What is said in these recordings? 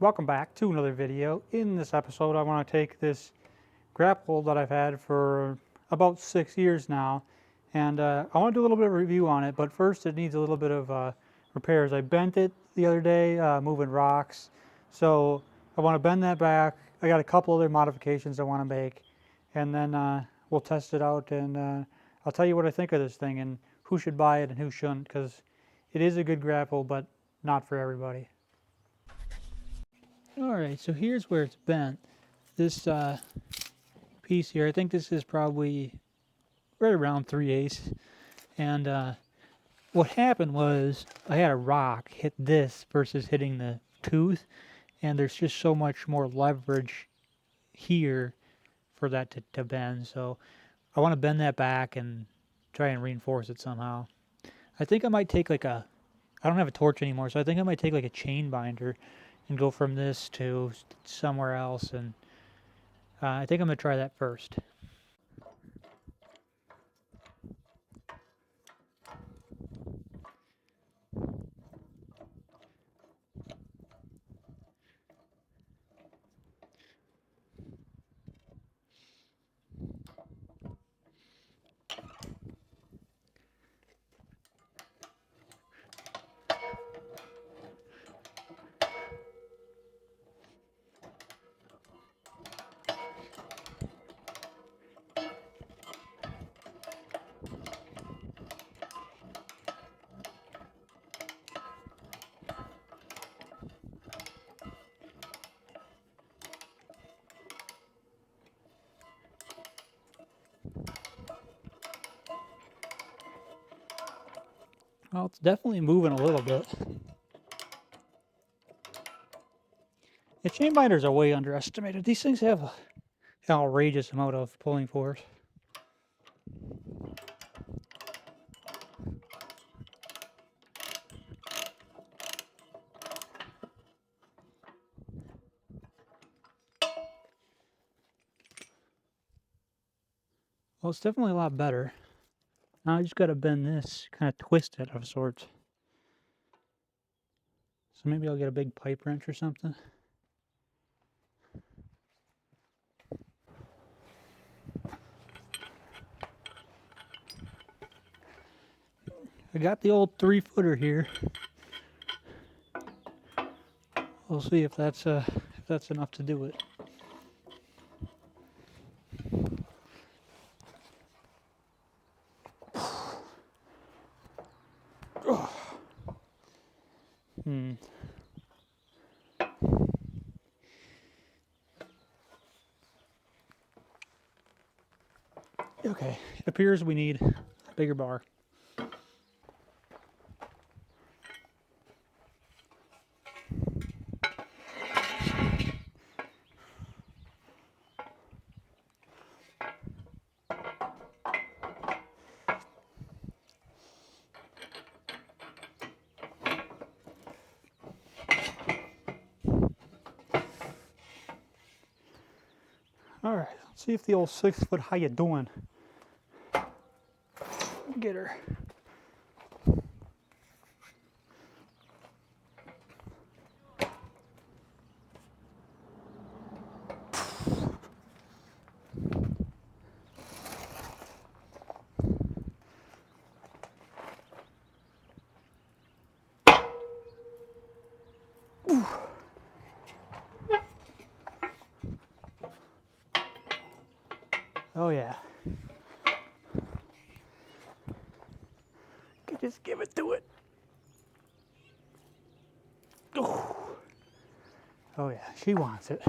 Welcome back to another video. In this episode I want to take this grapple that I've had for about 6 years now, and I want to do a little bit of a review on it, but first it needs a little bit of repairs. I bent it the other day moving rocks, so I want to bend that back. I got a couple other modifications I want to make, and then we'll test it out, and I'll tell you what I think of this thing and who should buy it and who shouldn't, because it is a good grapple, but not for everybody. Alright, so here's where it's bent. This piece here, I think this is probably right around 3/8. And what happened was I had a rock hit this versus hitting the tooth, and there's just so much more leverage here for that to bend. So I want to bend that back and try and reinforce it somehow. I think I might take I don't have a torch anymore, so I think I might take like a chain binder and go from this to somewhere else, and I think I'm going to try that first. Well, it's definitely moving a little bit. The chain binders are way underestimated. These things have an outrageous amount of pulling force. Well, it's definitely a lot better. Now I just got to bend this, kind of twist it of sorts. So maybe I'll get a big pipe wrench or something. I got the old 3-footer here. We'll see if that's enough to do it. Okay, it appears we need a bigger bar. All right, let's see if the old 6-foot how you doing. Get her. Oh yeah. Just give it to it. Oh, oh yeah, she wants it.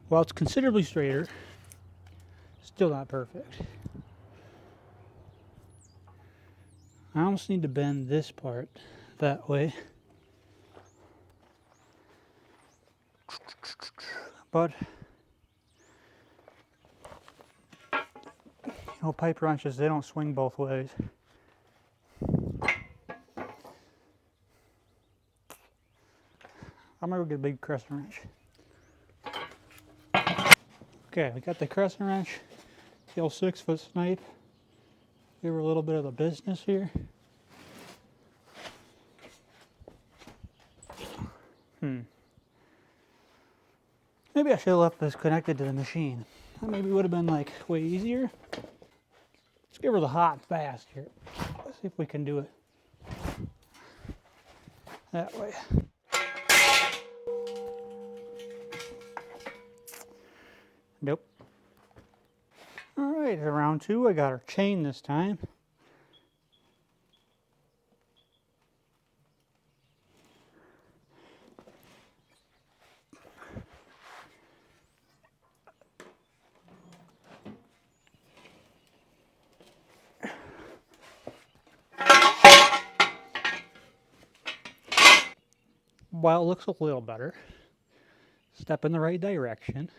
Well, it's considerably straighter. Still not perfect. I almost need to bend this part that way. But, you know, pipe wrenches, they don't swing both ways. I'm gonna get a big crescent wrench. Okay, we got the crescent wrench, the old 6-foot snipe. Give her a little bit of the business here. Maybe I should have left this connected to the machine. That maybe would have been like way easier. Let's give her the hot and fast here. Let's see if we can do it that way. Nope. All right, round 2. I got her chain this time. While it looks a little better, step in the right direction.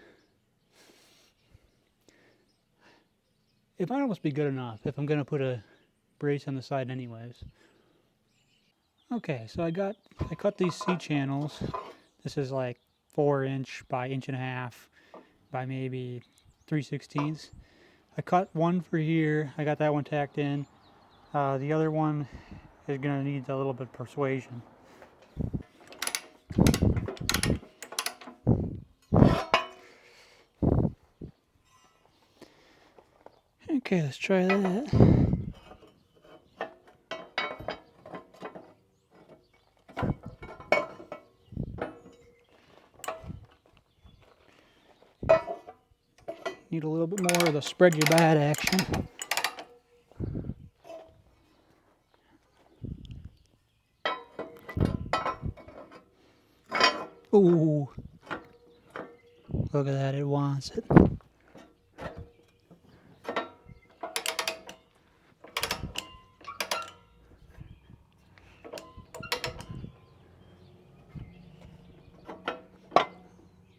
It might almost be good enough if I'm going to put a brace on the side anyways. Okay, so I cut these C-channels. This is like 4" by 1.5" by maybe 3/16. I cut one for here. I got that one tacked in. The other one is going to need a little bit of persuasion. Okay, let's try that. Need a little bit more of the spread your bat action. Ooh, look at that, it wants it.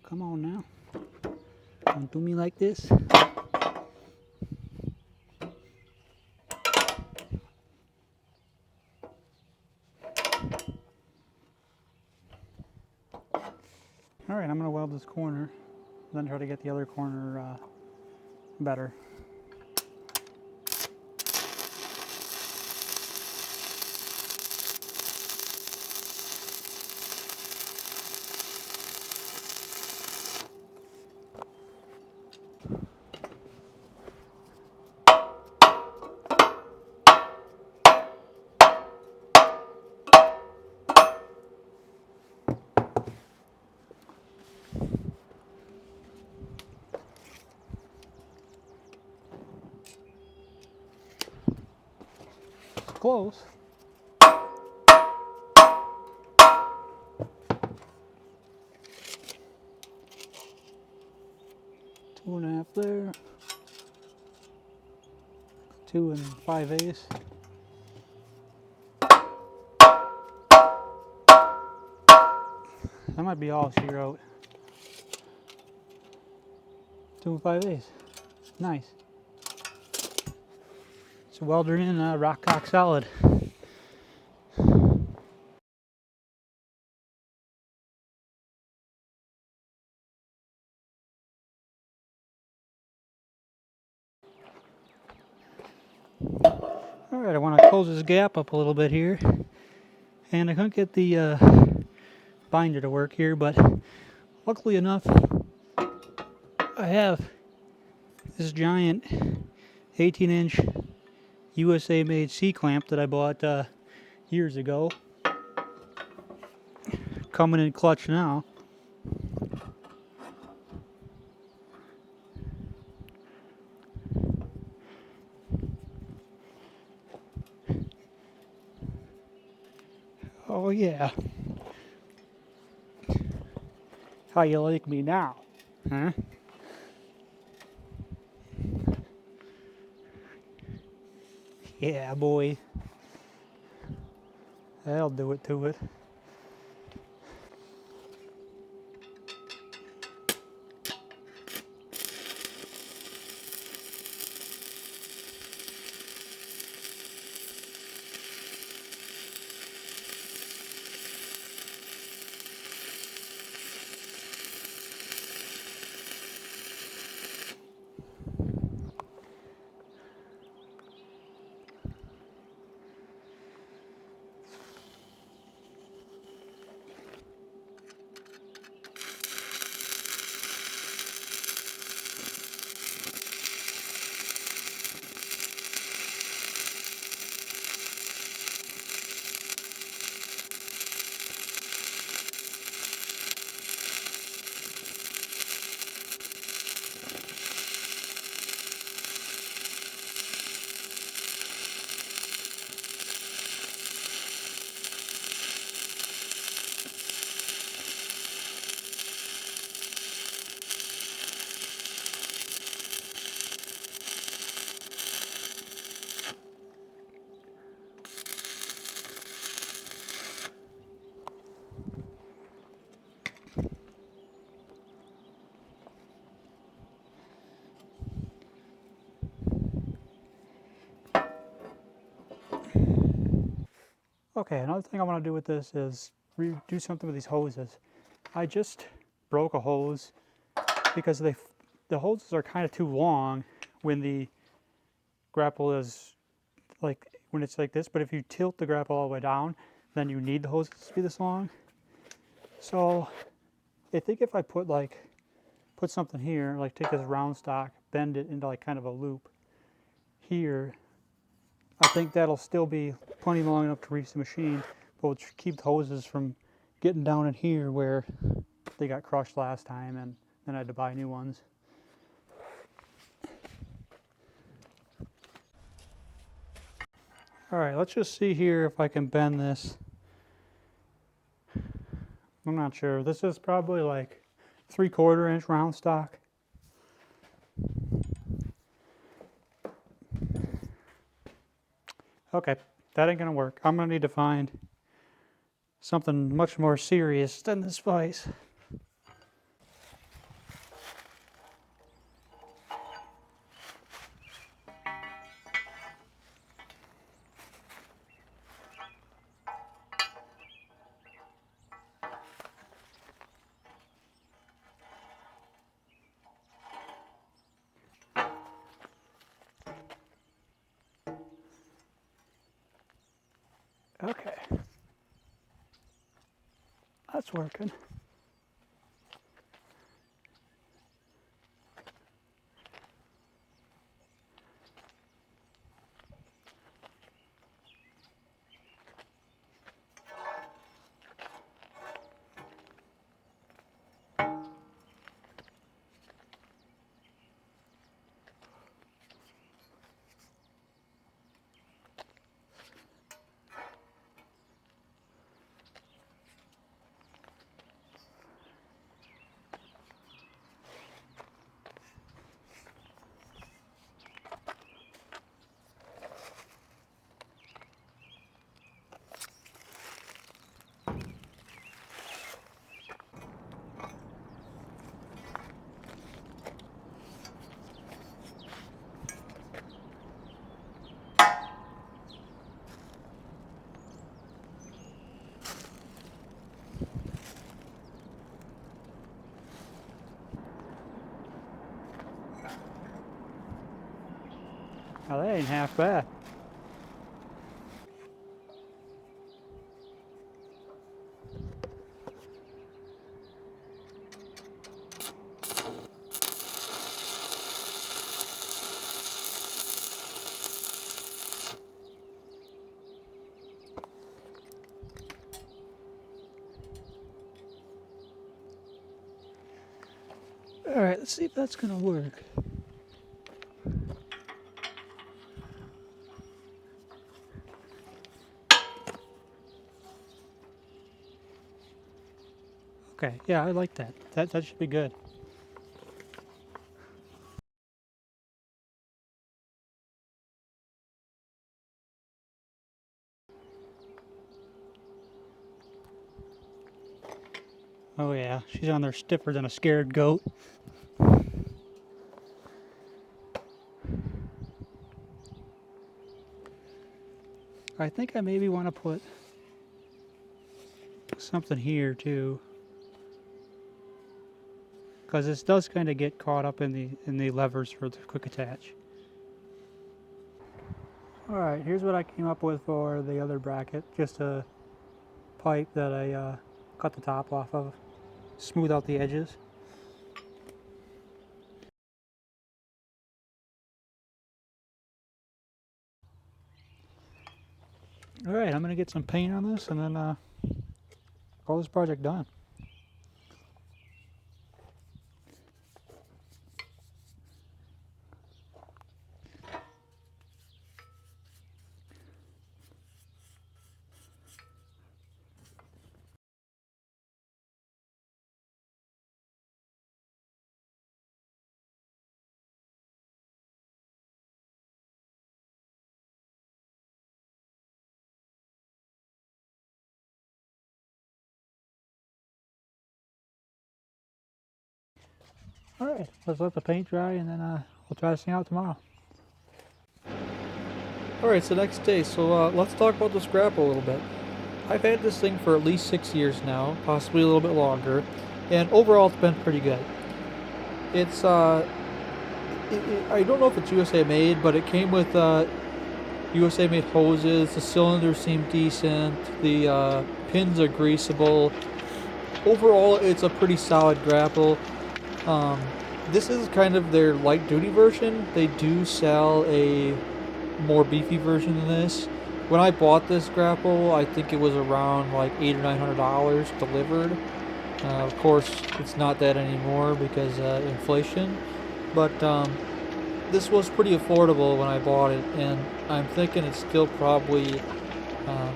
Come on now. Don't do me like this. Alright, I'm going to weld this corner, then try to get the other corner better. Close. 2.5 there. 2 5/8. That might be all she wrote. 2 5/8. Nice. It's a welder in rock cock solid. Alright, I want to close this gap up a little bit here. And I couldn't get the binder to work here, but luckily enough, I have this giant 18" USA made C-clamp that I bought years ago. Coming in clutch now. Oh yeah. How you like me now? Huh? Yeah, boy. That'll do it to it. Okay, another thing I want to do with this is do something with these hoses. I just broke a hose because the hoses are kind of too long when the grapple is like, when it's like this, but if you tilt the grapple all the way down, then you need the hoses to be this long. So I think if I put something here, like take this round stock, bend it into like kind of a loop here, I think that'll still be plenty long enough to reach the machine, but will keep the hoses from getting down in here where they got crushed last time and then I had to buy new ones. All right, let's just see here if I can bend this. I'm not sure. This is probably like 3/4 inch round stock. Okay, that ain't gonna work. I'm gonna need to find something much more serious than this vise. Okay, that's working. Now that ain't half bad. All right, let's see if that's gonna work. Okay, yeah, I like that. That should be good. Oh yeah, she's on there stiffer than a scared goat. I think I maybe want to put something here too, because this does kind of get caught up in the levers for the quick attach. All right, here's what I came up with for the other bracket. Just a pipe that I cut the top off of, smooth out the edges. All right, I'm gonna get some paint on this and then call this project done. All right, let's let the paint dry and then we'll try this thing out tomorrow. All right, it's the next day, so let's talk about this grapple a little bit. I've had this thing for at least 6 years now, possibly a little bit longer, and overall it's been pretty good. It's I don't know if it's USA made, but it came with USA made hoses. The cylinders seem decent. The pins are greasable. Overall, it's a pretty solid grapple. Um, this is kind of their light duty version. They do sell a more beefy version than this. When I bought this grapple, I think it was around like $800 or $900 delivered. Of course, it's not that anymore because inflation. But this was pretty affordable when I bought it, and I'm thinking it's still probably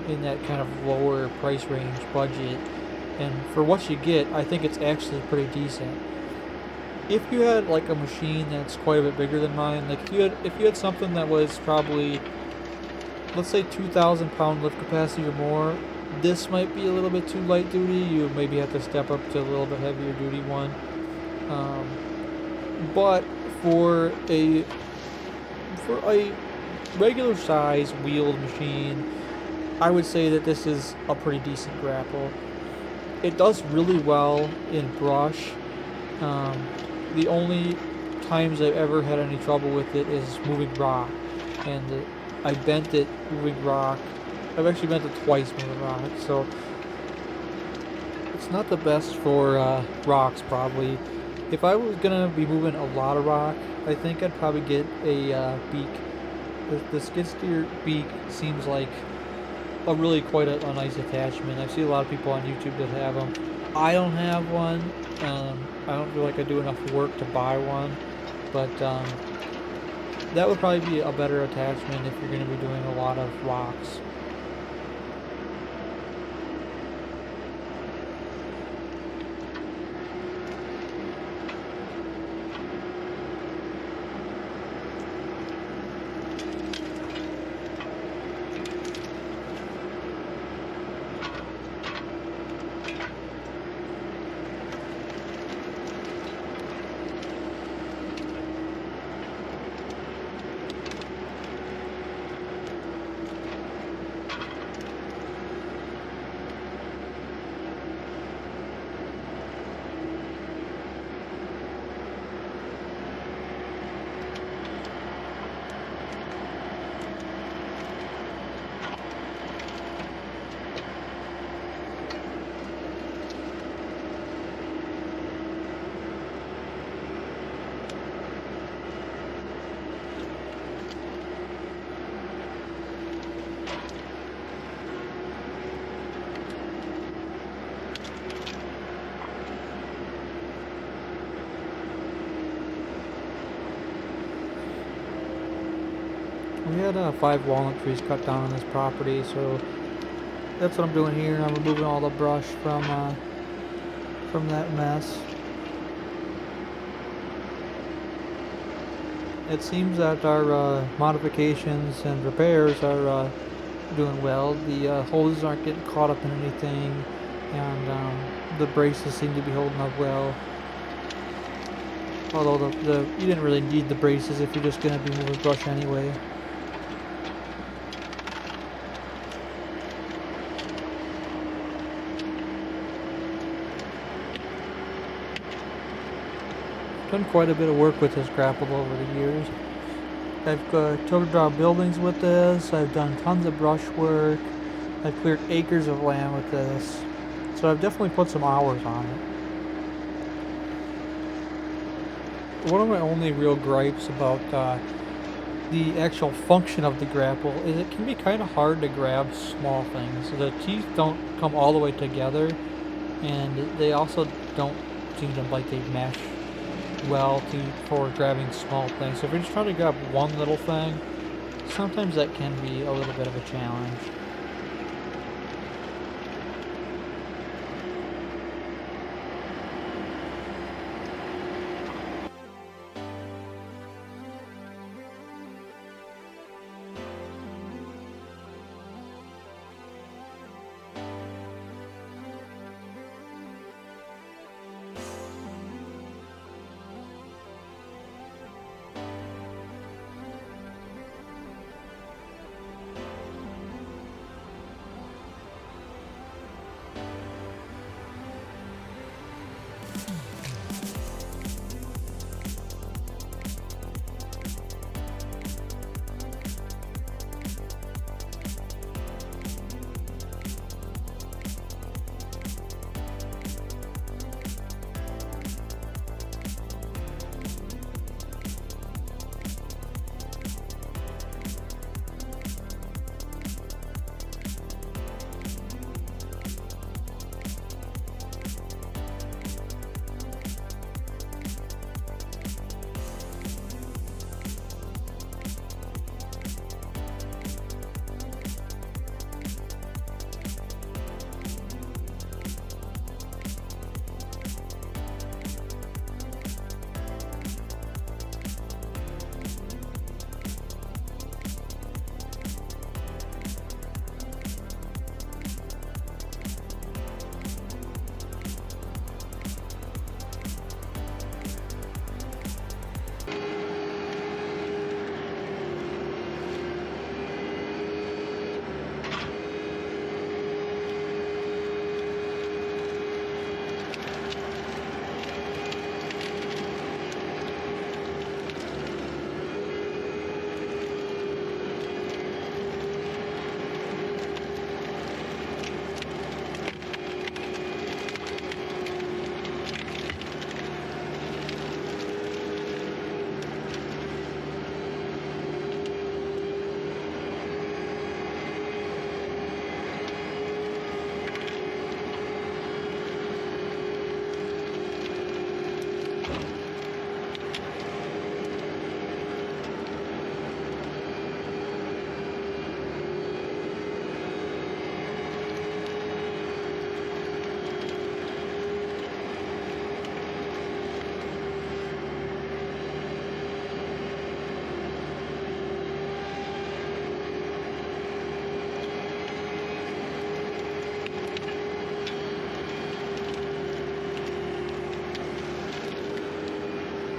in that kind of lower price range budget. And for what you get, I think it's actually pretty decent. If you had like a machine that's quite a bit bigger than mine, like if you had something that was probably, let's say, 2,000 pound lift capacity or more, this might be a little bit too light duty. You maybe have to step up to a little bit heavier duty one. But for a regular size wheeled machine, I would say that this is a pretty decent grapple. It does really well in brush. The only times I've ever had any trouble with it is moving rock, and I bent it moving rock. I've actually bent it twice moving rock, so it's not the best for rocks probably. If I was gonna be moving a lot of rock, I think I'd probably get a beak. The skid steer beak seems like a really quite a nice attachment. I've seen a lot of people on YouTube that have them. I don't have one. I don't feel like I do enough work to buy one, but that would probably be a better attachment if you're going to be doing a lot of rocks. We had 5 walnut trees cut down on this property, so that's what I'm doing here. I'm removing all the brush from that mess. It seems that our modifications and repairs are doing well. The hoses aren't getting caught up in anything, and the braces seem to be holding up well. Although you didn't really need the braces if you're just going to be moving brush anyway. Done quite a bit of work with this grapple over the years. I've tilted draw buildings with this. I've done tons of brush work. I've cleared acres of land with this. So I've definitely put some hours on it. One of my only real gripes about the actual function of the grapple is it can be kind of hard to grab small things. The teeth don't come all the way together, and they also don't seem to like they mesh well for grabbing small things. So if you're just trying to grab one little thing, sometimes that can be a little bit of a challenge.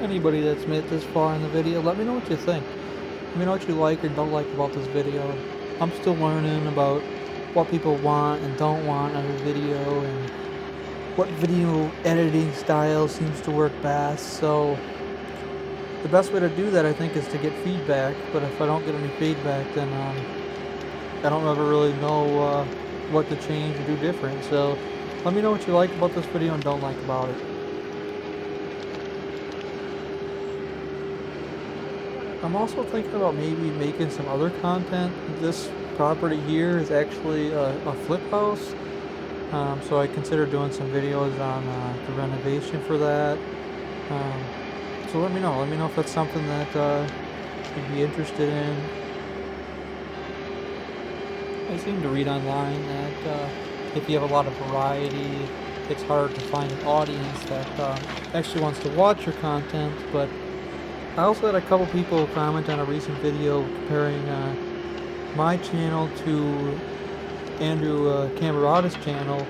anybody that's made it this far in the video, let me know what you think. Let me know what you like or don't like about this video. I'm still learning about what people want and don't want out of a video and what video editing style seems to work best. So the best way to do that, I think, is to get feedback. But if I don't get any feedback, then I don't ever really know what to change or do different. So let me know what you like about this video and don't like about it. I'm also thinking about maybe making some other content. This property here is actually a flip house, so I consider doing some videos on the renovation for that. So let me know if that's something that you'd be interested in. I seem to read online that if you have a lot of variety, it's hard to find an audience that actually wants to watch your content. But I also had a couple people comment on a recent video comparing my channel to Andrew Camerata's channel,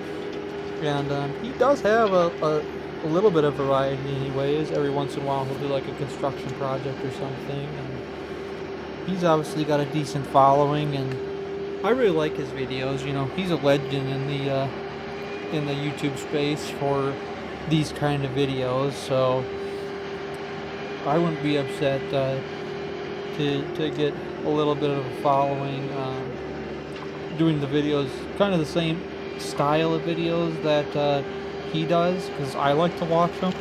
and he does have a little bit of variety anyways. Every once in a while he'll do like a construction project or something, and he's obviously got a decent following, and I really like his videos. You know, he's a legend in the YouTube space for these kind of videos, so I wouldn't be upset to get a little bit of a following doing the videos, kind of the same style of videos that he does, because I like to watch them.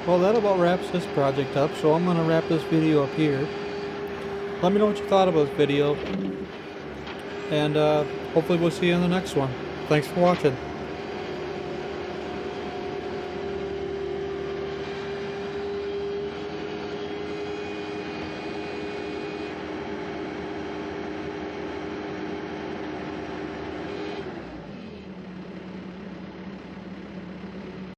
Well, that about wraps this project up, so I'm going to wrap this video up here. Let me know what you thought about this video, and hopefully we'll see you in the next one. Thanks for watching.